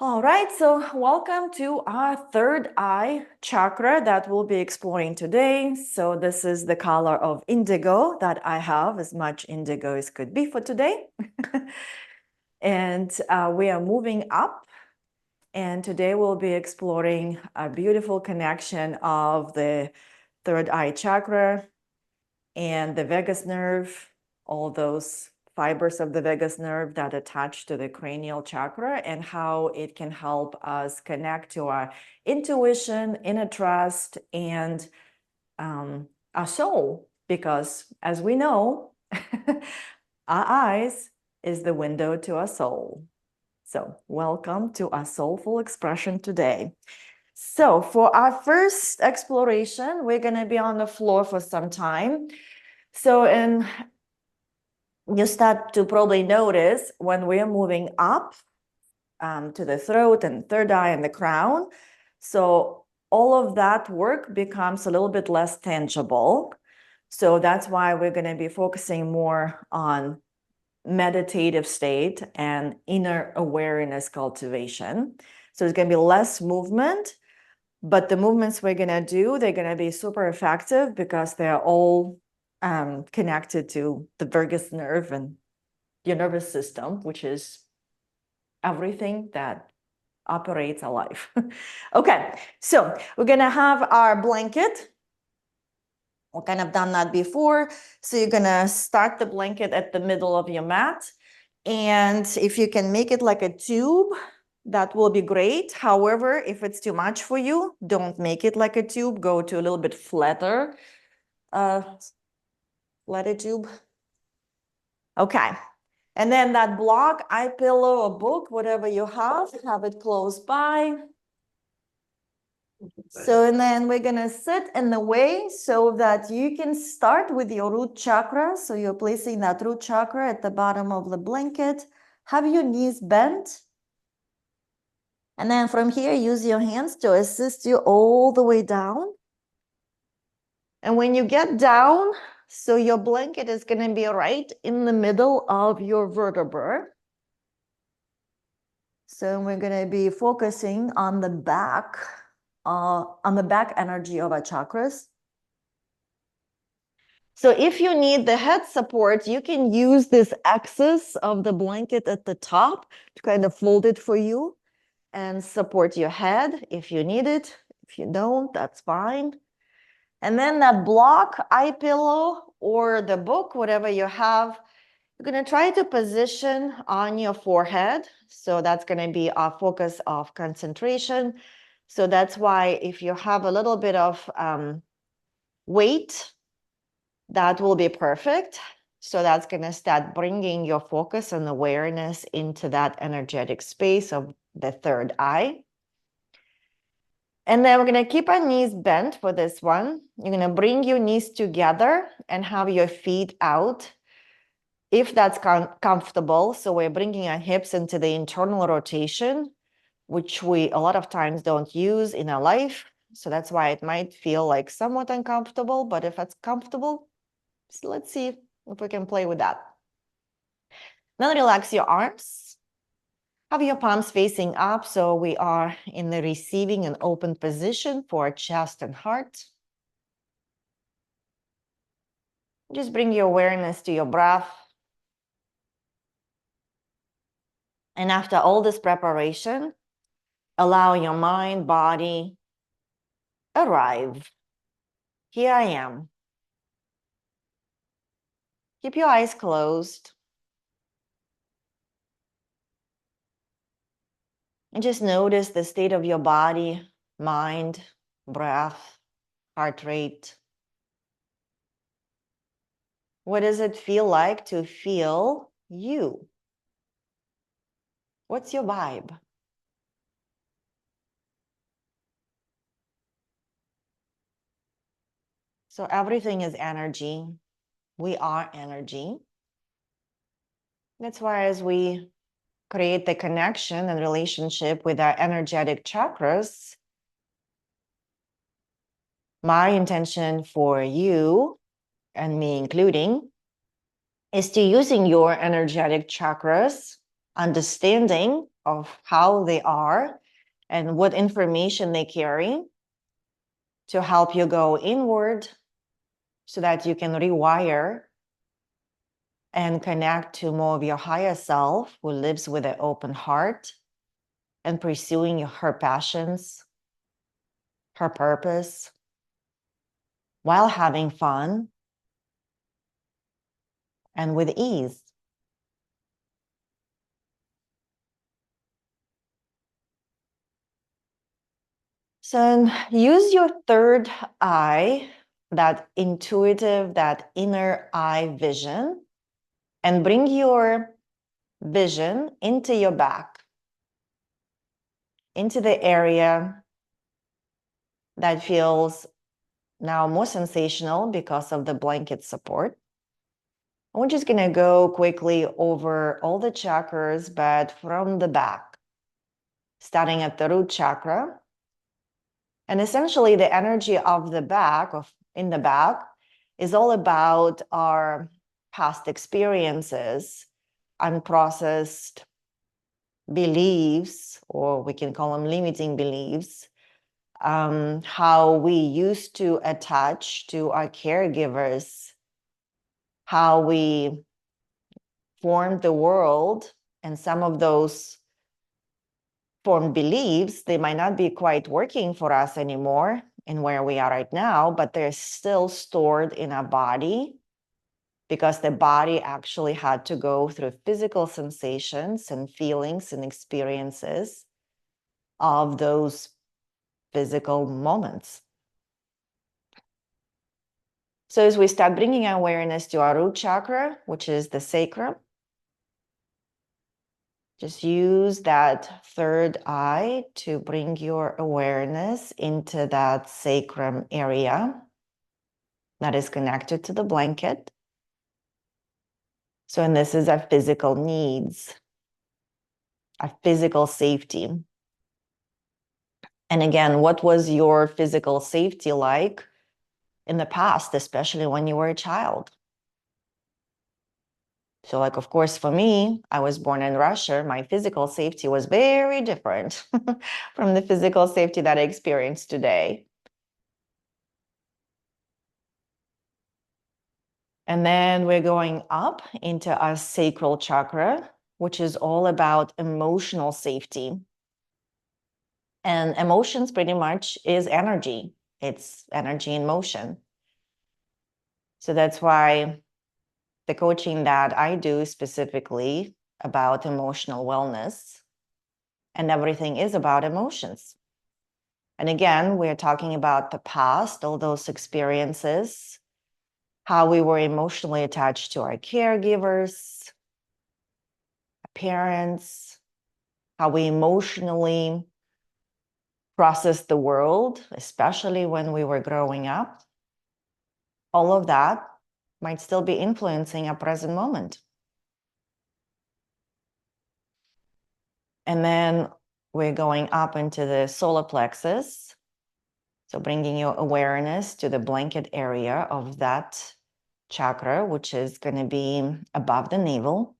All right, so welcome to our third eye chakra that we'll be exploring today. So this is the color of indigo that I have, as much indigo as could be for today. And we are moving up. And today we'll be exploring a beautiful connection of the third eye chakra and the vagus nerve, all those fibers of the vagus nerve that attach to the cranial chakra, and how it can help us connect to our intuition, inner trust, and our soul. Because as we know, our eyes is the window to our soul. So welcome to our soulful expression today. So for our first exploration, we're going to be on the floor for some time. So you start to probably notice when we're moving up to the throat and third eye and the crown. So all of that work becomes a little bit less tangible. So that's why we're going to be focusing more on meditative state and inner awareness cultivation. So it's going to be less movement, but the movements we're going to do, they're going to be super effective because they're all connected to the vagus nerve and your nervous system, which is everything that operates our life. Okay, so we're going to have our blanket. We've kind of done that before. So you're going to start the blanket at the middle of your mat. And if you can make it like a tube, that will be great. However, if it's too much for you, don't make it like a tube. Go to a little bit flatter tube. Okay. And then that block, eye pillow, or book, whatever you have it close by. So, and then we're going to sit in the way so that you can start with your root chakra. So you're placing that root chakra at the bottom of the blanket. Have your knees bent. And then from here, use your hands to assist you all the way down. And when you get down, so your blanket is going to be right in the middle of your vertebra. So we're going to be focusing on the back energy of our chakras. So if you need the head support, you can use this axis of the blanket at the top to kind of fold it for you and support your head if you need it. If you don't, that's fine. And then that block, eye pillow, or the book, whatever you have, you're going to try to position on your forehead. So that's going to be our focus of concentration. So that's why if you have a little bit of weight, that will be perfect. So that's going to start bringing your focus and awareness into that energetic space of the third eye. And then we're going to keep our knees bent for this one. You're going to bring your knees together and have your feet out if that's comfortable. So we're bringing our hips into the internal rotation, which we a lot of times don't use in our life. So that's why it might feel like somewhat uncomfortable, but if it's comfortable, so let's see if we can play with that. Then relax your arms. Have your palms facing up, so we are in the receiving and open position for chest and heart. Just bring your awareness to your breath. And after all this preparation, allow your mind, body, arrive. Here I am. Keep your eyes closed. And just notice the state of your body, mind, breath, heart rate. What does it feel like to feel you? What's your vibe? So everything is energy. We are energy. That's why as we create the connection and relationship with our energetic chakras, my intention for you, and me including, is to using your energetic chakras understanding of how they are and what information they carry to help you go inward so that you can rewire and connect to more of your higher self who lives with an open heart and pursuing her passions, her purpose, while having fun and with ease. So use your third eye, that intuitive, that inner eye vision, and bring your vision into your back, into the area that feels now more sensational because of the blanket support. We're just going to go quickly over all the chakras, but from the back, starting at the root chakra. And essentially the energy of the back, in the back, is all about our past experiences, unprocessed beliefs, or we can call them limiting beliefs, how we used to attach to our caregivers, how we formed the world, and some of those formed beliefs, they might not be quite working for us anymore in where we are right now, but they're still stored in our body because the body actually had to go through physical sensations and feelings and experiences of those physical moments. So as we start bringing awareness to our root chakra, which is the sacrum, just use that third eye to bring your awareness into that sacrum area that is connected to the blanket. So, and this is our physical needs, our physical safety. And again, what was your physical safety like in the past, especially when you were a child? So like, of course, for me, I was born in Russia. My physical safety was very different from the physical safety that I experience today. And then we're going up into our sacral chakra, which is all about emotional safety. And emotions pretty much is energy. It's energy in motion. So that's why the coaching that I do specifically about emotional wellness, and everything is about emotions. And again, we're talking about the past, all those experiences, how we were emotionally attached to our caregivers, parents, how we emotionally processed the world, especially when we were growing up. All of that might still be influencing our present moment. And then we're going up into the solar plexus. So bringing your awareness to the blanket area of that chakra, which is going to be above the navel.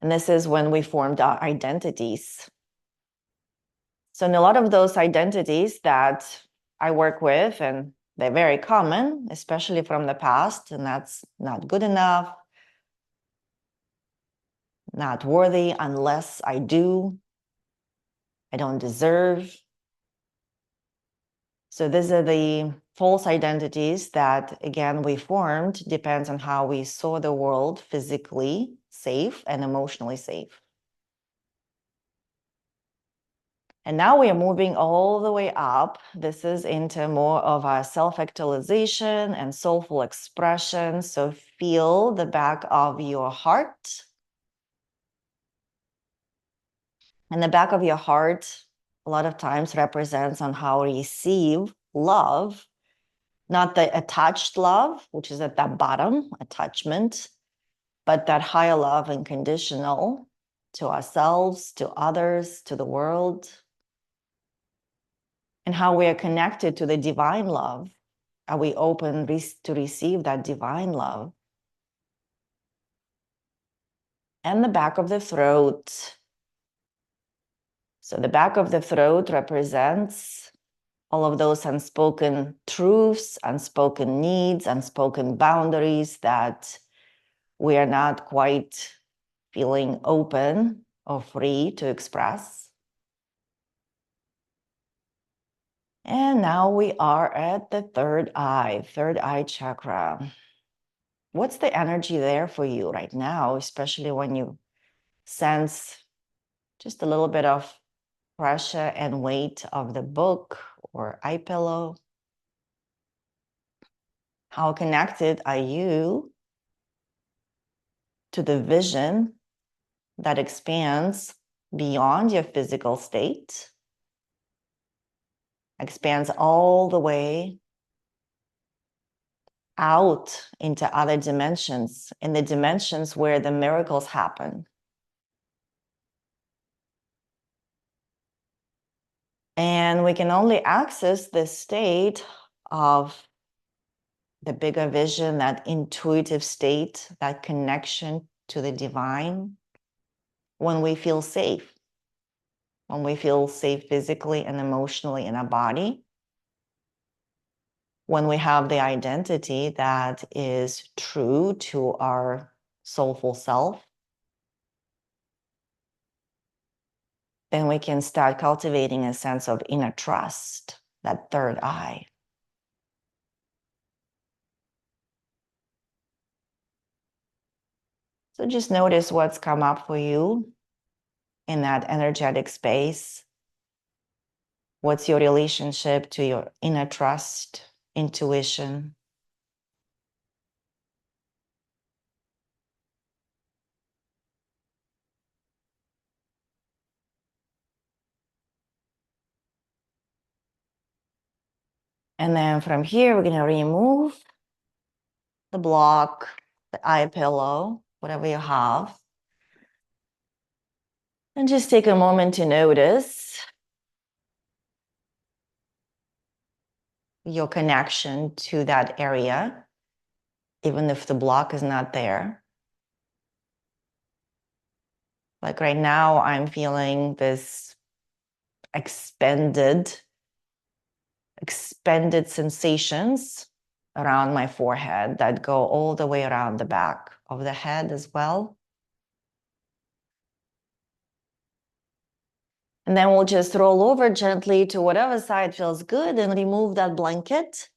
And this is when we formed our identities. So in a lot of those identities that I work with, and they're very common, especially from the past, and that's not good enough, not worthy unless I do, I don't deserve. So these are the false identities that, again, we formed, depends on how we saw the world physically safe and emotionally safe. And now we are moving all the way up. This is into more of a self-actualization and soulful expression. So feel the back of your heart. And the back of your heart, a lot of times represents on how we receive love, not the attached love, which is at that bottom, attachment, but that higher love and conditional to ourselves, to others, to the world. And how we are connected to the divine love. Are we open to receive that divine love? and the back of the throat. So the back of the throat represents all of those unspoken truths, unspoken needs, unspoken boundaries that we are not quite feeling open or free to express. And now we are at the third eye chakra. What's the energy there for you right now, especially when you sense just a little bit of pressure and weight of the book or eye pillow? How connected are you to the vision that expands beyond your physical state, expands all the way out into other dimensions, in the dimensions where the miracles happen? And we can only access this state of the bigger vision, that intuitive state, that connection to the divine, when we feel safe, when we feel safe physically and emotionally in our body, when we have the identity that is true to our soulful self, then we can start cultivating a sense of inner trust, that third eye. So just notice what's come up for you in that energetic space. What's your relationship to your inner trust, intuition? And then from here, we're going to remove the block, the eye pillow, whatever you have. And just take a moment to notice your connection to that area, even if the block is not there. Like right now, I'm feeling this expanded sensations around my forehead that go all the way around the back of the head as well. And then we'll just roll over gently to whatever side feels good and remove that blanket.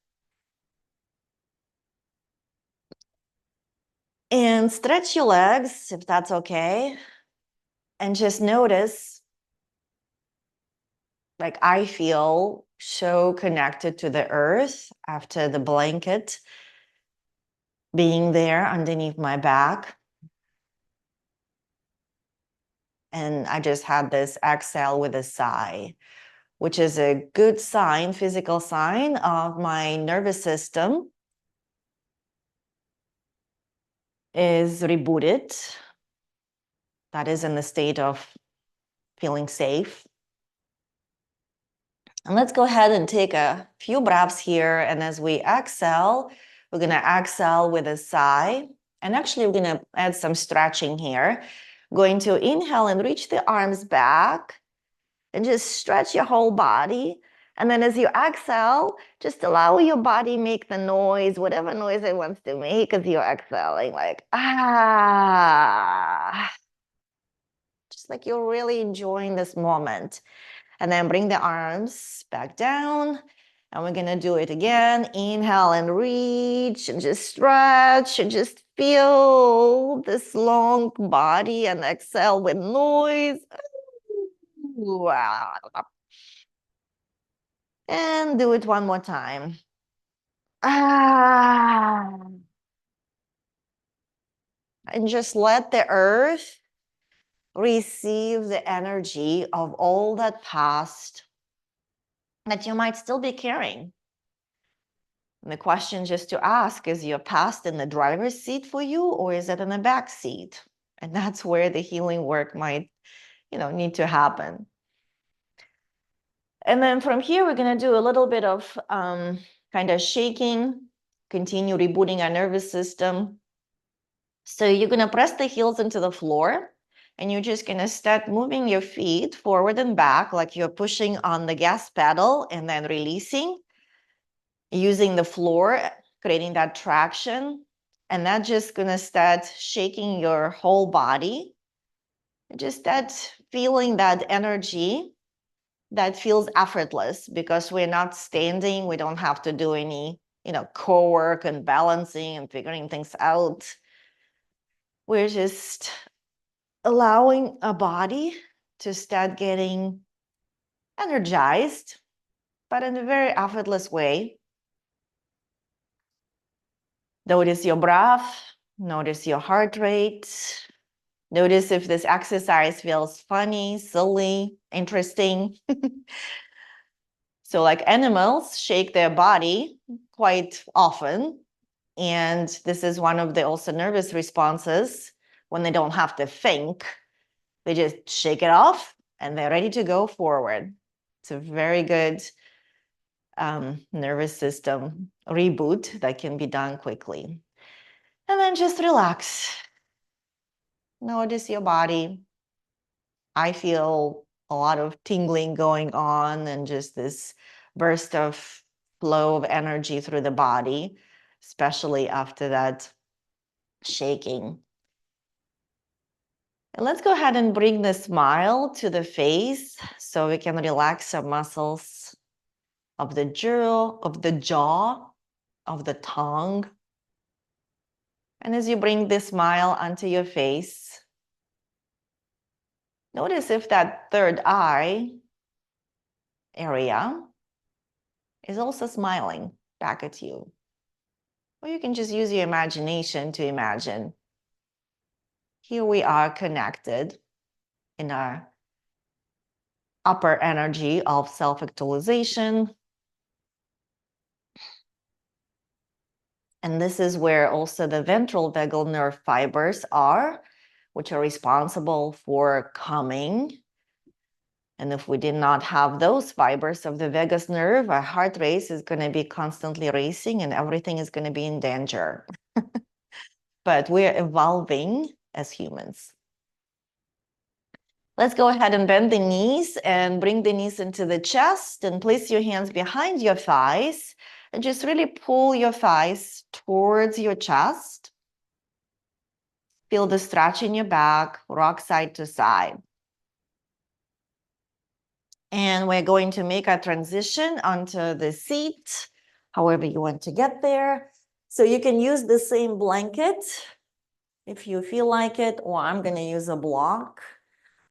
And stretch your legs, if that's okay. And just notice, like, I feel so connected to the earth after the blanket being there underneath my back. And I just had this exhale with a sigh, which is a good sign, physical sign of my nervous system is rebooted. That is in the state of feeling safe. And let's go ahead and take a few breaths here. And as we exhale, we're going to exhale with a sigh. And actually, we're going to add some stretching here. Going to inhale and reach the arms back and just stretch your whole body. And then as you exhale, just allow your body make the noise, whatever noise it wants to make as you're exhaling, like, ah. Just like you're really enjoying this moment. And then bring the arms back down. And we're going to do it again. Inhale and reach and just stretch and just feel this long body, and exhale with noise. Wow. And do it one more time. Ah. And just let the earth receive the energy of all that past that you might still be carrying. And the question just to ask is, your past in the driver's seat for you, or is it in the back seat? And that's where the healing work might, need to happen. And then from here, we're going to do a little bit of kind of shaking, continue rebooting our nervous system. So you're going to press the heels into the floor, and you're just going to start moving your feet forward and back like you're pushing on the gas pedal and then releasing, using the floor, creating that traction. And that's just going to start shaking your whole body. Just start feeling that energy that feels effortless because we're not standing. We don't have to do any, core work and balancing and figuring things out. We're just allowing a body to start getting energized, but in a very effortless way. Notice your breath, notice your heart rate. Notice if this exercise feels funny, silly, interesting. So like animals shake their body quite often. And this is one of the also nervous responses when they don't have to think. They just shake it off and they're ready to go forward. It's a very good nervous system reboot that can be done quickly. And then just relax. Notice your body. I feel a lot of tingling going on and just this burst of flow of energy through the body, especially after that shaking. And let's go ahead and bring the smile to the face so we can relax some muscles of the jaw, of the tongue. And as you bring the smile onto your face, notice if that third eye area is also smiling back at you. Or you can just use your imagination to imagine. Here we are connected in our upper energy of self-actualization. And this is where also the ventral vagal nerve fibers are, which are responsible for calming. And if we did not have those fibers of the vagus nerve, our heart rate is going to be constantly racing and everything is going to be in danger. But we're evolving as humans. Let's go ahead and bend the knees and bring the knees into the chest and place your hands behind your thighs and just really pull your thighs towards your chest. Feel the stretch in your back, rock side to side. And we're going to make a transition onto the seat, however you want to get there. So you can use the same blanket if you feel like it, or I'm going to use a block